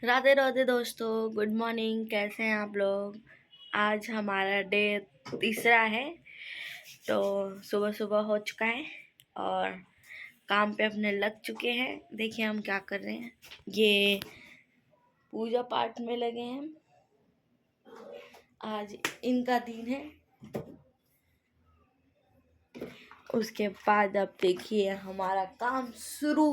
राधे राधे दोस्तों, good morning. कैसे हैं आप लोग? आज हमारा डे तीसरा है। तो सुबह सुबह हो चुका है और काम पे अपने लग चुके हैं। देखिए हम क्या कर रहे हैं। ये पूजा पाठ में लगे हैं। आज इनका दिन है। उसके बाद अब देखिए हमारा काम शुरू।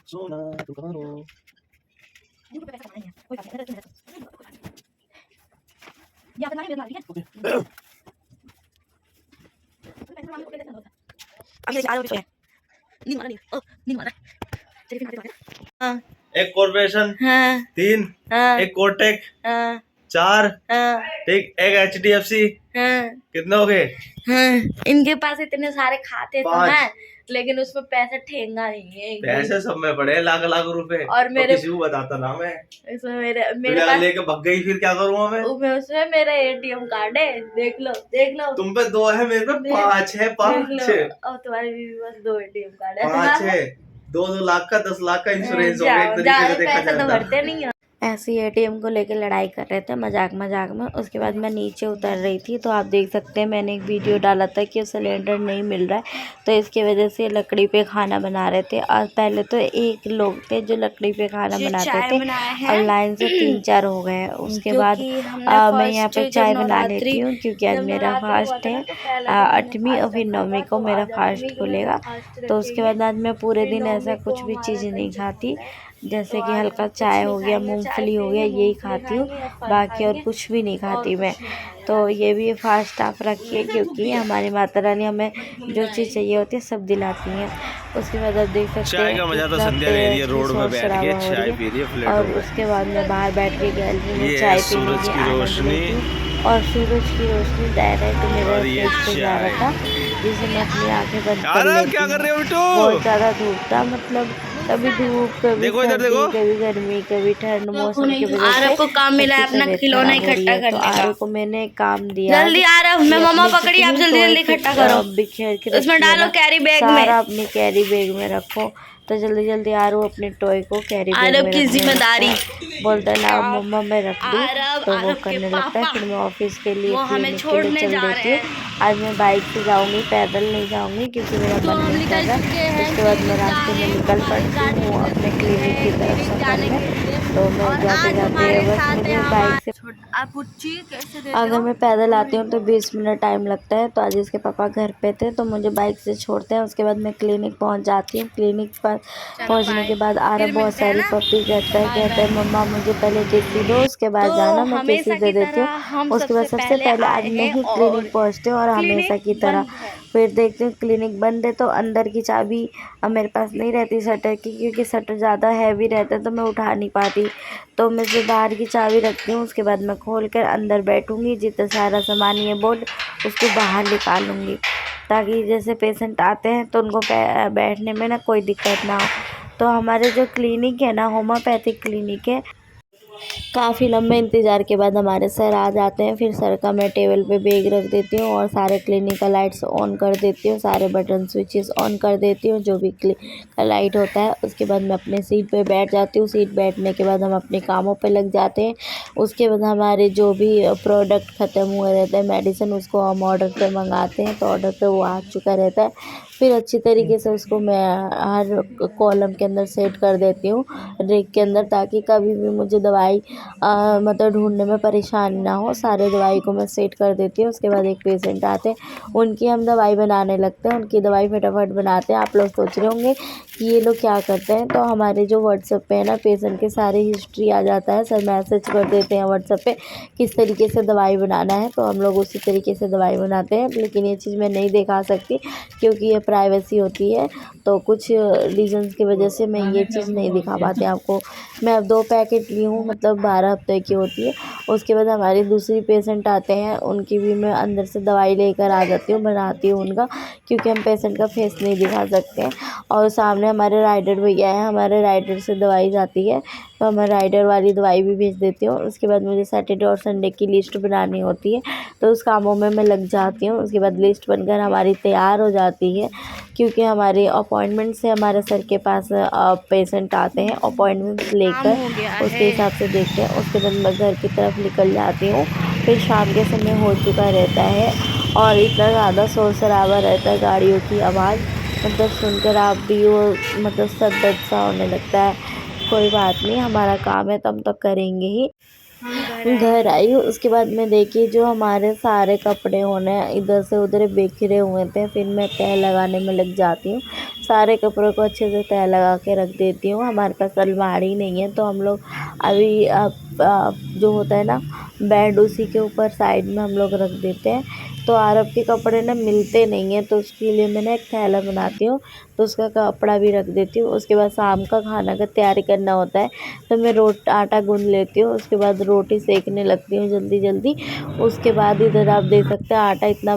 सोना तुकारो एक कॉर्पोरेशन, हाँ, 3 हाँ, एक कोटक, हाँ, 4 हाँ, ठीक, एक HDFC। हाँ, कितने हो गए? हाँ। इनके पास इतने सारे खाते तो 5। हैं, लेकिन उसमें पैसा ठेंगा नहीं है। पैसे सब में पड़े लाख लाख रुपए। और मेरे किसी को बताता ना मैं। इसमें मेरे पास लेके भग गई, फिर क्या करूँगा मैं? उसमें मेरा ATM कार्ड है। देख लो देख लो। तुम पे 2 है, मेरे पे 5 है। 5 और तुम्हारे भी बस 2 ATM कार्ड है। 5 है। 2-2 लाख का 10 लाख का इंश्योरेंस हो गया एक तरीके से देखा पैसा जाए तो तो। भरते नहीं है। ऐसे ही ATM को लेके लड़ाई कर रहे थे मजाक मजाक में। उसके बाद मैं नीचे उतर रही थी तो आप देख सकते हैं मैंने एक वीडियो डाला था कि सिलेंडर नहीं मिल रहा है, तो इसकी वजह से लकड़ी पे खाना बना रहे थे। और पहले तो एक लोग थे जो लकड़ी पे खाना बनाते थे, अब लाइन से 3-4 हो गए। उसके बाद मैं यहाँ पे चाय बना लेती हूँ क्योंकि आज मेरा फास्ट है। 8वीं और फिर 9वीं को मेरा फास्ट खुलेगा। तो उसके बाद आज मैं पूरे दिन ऐसा कुछ भी चीज़ नहीं खाती, जैसे कि हल्का चाय हो गया, मूंगफली हो गया, यही खाती हूँ। बाकी और कुछ भी नहीं खाती मैं। तो ये भी फास्ट आप रखिए क्योंकि हमारी माता रानी हमें जो चीज़ चाहिए होती है सब दिलाती हैं। उसके बाद आप देख सकते हैं का मजा तो संध्या ले रही है, रोड में बैठ के चाय पी रही है प्लेटों और में। उसके बाद मैं बाहर बैठ के गैलरी में ये चाय सूरज पीने की रोशनी और सूरज की रोशनी डायरेक्ट मेरे और ये फेस पे जा रहा था, जिसे मैं अपनी आंखें बंद कर लेती क्या कर रहे हो बिट्टू? बहुत ज़्यादा धूप था, मतलब कभी धूप कभी देखो इधर सर्दी देखो। कभी गर्मी कभी ठंड, मौसम की वजह से को काम मिला है अपना खिलौना इकट्ठा करने का। तो आरव को मैंने काम दिया, जल्दी आरव, मैं मम्मा पकड़ी, आप जल्दी जल्दी इकट्ठा करो, बिखेर के उसमें डालो कैरी बैग में, सारा अपने कैरी बैग में रखो। तो जल्दी जल्दी आरव अपने टॉय को कैरी बैग में की जिम्मेदारी बोलता है ना मम्मा मैं रख दूँ, तो वो करने लगता है। फिर मैं ऑफिस के लिए क्लिनिक के लिए चल देती हूँ। आज मैं बाइक से जाऊँगी, पैदल नहीं जाऊँगी क्योंकि मेरा मन नहीं कर रहा है। उसके बाद मैं रास्ते में निकल पड़ती हूँ अपने क्लिनिक की तरफ सफर में। तो मैं जाते जाते बस मुझे बाइक से अगर मैं पैदल आती हूँ तो 20 मिनट टाइम लगता है। तो आज इसके पापा घर पे थे तो मुझे बाइक से छोड़ते हैं। उसके बाद मैं क्लिनिक पहुँच जाती हूँ। क्लिनिक पर पहुँचने के बाद आरव बहुत सारी पप्पी कहता है मम्मा मुझे पहले टिश्यू दो, उसके बाद जाना, मैं टिश्यू दे देती हूँ। उसके बाद सबसे पहले आज मैं ही क्लिनिक पहुँचती हूँ और हमेशा की तरह फिर देखती हूँ क्लिनिक बंद है। तो अंदर की चाबी अब मेरे पास नहीं रहती शटर की, क्योंकि शटर ज़्यादा हैवी रहता है तो मैं उठा नहीं पाती। तो मैं जो बाहर की चाबी रखती हूँ उसके बाद मैं खोल कर अंदर बैठूँगी, जितना सारा सामान ये बोर्ड उसको बाहर निकालूँगी, ताकि जैसे पेशेंट आते हैं तो उनको बैठने में ना कोई दिक्कत ना हो। तो हमारे जो क्लिनिक है ना, होम्योपैथिक क्लिनिक है, काफ़ी लंबे इंतज़ार के बाद हमारे सर आ जाते हैं। फिर सर का मैं टेबल पे बैग रख देती हूँ और सारे क्लिनिक का लाइट्स ऑन कर देती हूँ, सारे बटन स्विचेस ऑन कर देती हूँ, जो भी का लाइट होता है। उसके बाद मैं अपने सीट पे बैठ जाती हूँ। सीट बैठने के बाद हम अपने कामों पे लग जाते हैं। उसके बाद हमारे जो भी प्रोडक्ट ख़त्म हुए रहते हैं, मेडिसिन, उसको हम ऑर्डर पर मंगाते हैं तो ऑर्डर पर वो आ चुका रहता है। फिर अच्छी तरीके से उसको मैं हर कॉलम के अंदर सेट कर देती हूँ, रेक के अंदर, ताकि कभी भी मुझे दवाई मतलब ढूंढने में परेशानी ना हो। सारे दवाई को मैं सेट कर देती हूँ। उसके बाद एक पेशेंट आते हैं, उनकी हम दवाई बनाने लगते हैं, उनकी दवाई फटाफट बनाते हैं। आप लोग सोच रहे होंगे कि ये लोग क्या करते हैं, तो हमारे जो व्हाट्सएप पे है ना, पेशेंट के सारे हिस्ट्री आ जाता है, सर मैसेज कर देते हैं व्हाट्सएप पे किस तरीके से दवाई बनाना है, तो हम लोग उसी तरीके से दवाई बनाते हैं। लेकिन ये चीज़ मैं नहीं दिखा सकती क्योंकि ये प्राइवेसी होती है, तो कुछ रीजंस की वजह से मैं ये चीज़ नहीं दिखा पाती आपको। मैं अब 2 पैकेट ली हूँ, मतलब 12 हफ्ते की होती है। उसके बाद हमारी दूसरी पेशेंट आते हैं, उनकी भी मैं अंदर से दवाई लेकर आ जाती हूँ, बनाती हूँ उनका, क्योंकि हम पेशेंट का फेस नहीं दिखा सकते हैं। और सामने हमारे राइडर भैया हैं, हमारे राइडर से दवाई जाती है, तो मैं राइडर वाली दवाई भी भेज देती हूँ। उसके बाद मुझे सैटरडे और संडे की लिस्ट बनानी होती है, तो उस कामों में मैं लग जाती हूँ। उसके बाद लिस्ट बनकर हमारी तैयार हो जाती है, क्योंकि हमारे अपॉइंटमेंट से हमारे सर के पास पेशेंट आते हैं, अपॉइंटमेंट लेकर उसके हिसाब से देखते हैं। उसके बाद मैं घर की तरफ निकल जाती हूँ। फिर शाम के समय हो चुका रहता है और इतना ज़्यादा शोर शराबा रहता है, गाड़ियों की आवाज़, मतलब सुनकर आप भी वो मतलब सर दर्द सा होने लगता है। कोई बात नहीं, हमारा काम है तो हम तो करेंगे ही। घर आई हूँ, उसके बाद मैं देखी जो हमारे सारे कपड़े होने इधर से उधर बिखरे हुए थे, फिर मैं तह लगाने में लग जाती हूँ। सारे कपड़ों को अच्छे से तह लगा के रख देती हूँ। हमारे पास अलमारी नहीं है, तो हम लोग अभी जो होता है ना बेड, उसी के ऊपर साइड में हम लोग रख देते हैं। तो आरब के कपड़े ना मिलते नहीं हैं, तो उसके लिए मैं ना एक थैला बनाती हूँ, तो उसका कपड़ा भी रख देती हूँ। उसके बाद शाम का खाना का तैयारी करना होता है, तो मैं आटा गूँध लेती हूँ। उसके बाद रोटी सेकने लगती हूँ जल्दी जल्दी। उसके बाद इधर आप देख सकते हैं आटा इतना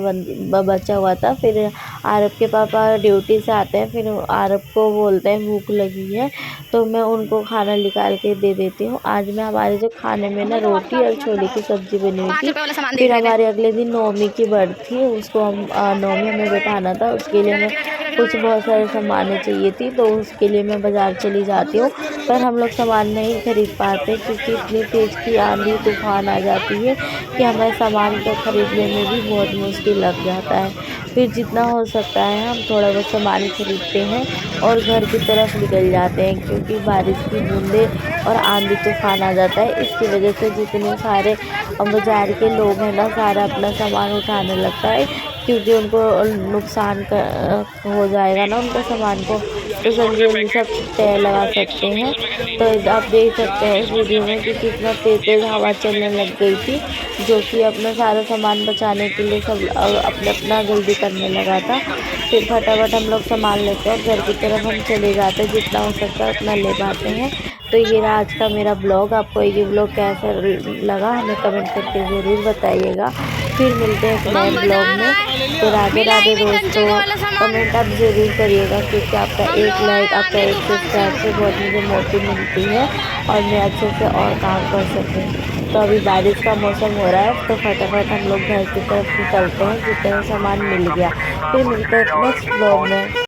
बचा हुआ था। फिर आरब के पापा ड्यूटी से आते हैं, फिर आरब को बोलते हैं भूख लगी है, तो मैं उनको खाना निकाल के दे देती हूँ। आज मैं हमारे जो खाने में ना रोटी और छोले की सब्ज़ी बनी हुई थी। फिर हमारे अगले दिन नौमी की व्रत थी, उसको हम नौमी हमें बैठाना था, उसके लिए मैं कुछ बहुत सारे सामानें चाहिए थी, तो उसके लिए मैं बाज़ार चली जाती हूँ। पर हम लोग सामान नहीं खरीद पाते, क्योंकि इतनी तेज़ की आंधी तूफान आ जाती है कि हमें सामान को खरीदने में भी बहुत मुश्किल लग जाता है। फिर जितना हो सकता है हम थोड़ा बहुत सामान खरीदते हैं और घर की तरफ निकल जाते हैं, क्योंकि बारिश की बूंदें और आंधी तूफान आ जाता है। इसकी वजह से जितने सारे बाज़ार के लोग हैं ना, सारा अपना सामान उठाने लगता है, क्योंकि उनको नुकसान हो जाएगा ना उनका सामान को, तो जल्दी सब तय लगा सकते हैं। तो आप देख सकते हैं इस वीडियो में कि कितना तेज़ हवा चलने लग गई थी, जो कि अपना सारा सामान बचाने के लिए सब अपना जल्दी करने लगा था। फिर फटाफट हम लोग सामान लेते हैं, घर की तरफ हम चले जाते हैं, जितना हो सकता है उतना ले पाते हैं। तो ये रहा आज का मेरा ब्लॉग। आपको ये ब्लॉग कैसा लगा हमें कमेंट करके ज़रूर बताइएगा। फिर मिलते हैं एक नए ब्लॉग में। तो राधे राधे दोस्तों, कमेंट आप ज़रूर करिएगा, क्योंकि आपका एक लाइक, आपका एक सब्सक्राइब से बहुत मुझे मोटिव मिलती है और मैं अच्छे से और काम कर सकूँ। तो अभी बारिश का मौसम हो रहा है, तो फटाफट हम लोग घर की तरफ निकलते हैं, जितना सामान मिल गया। फिर मिलते हैं नेक्स्ट ब्लॉग में।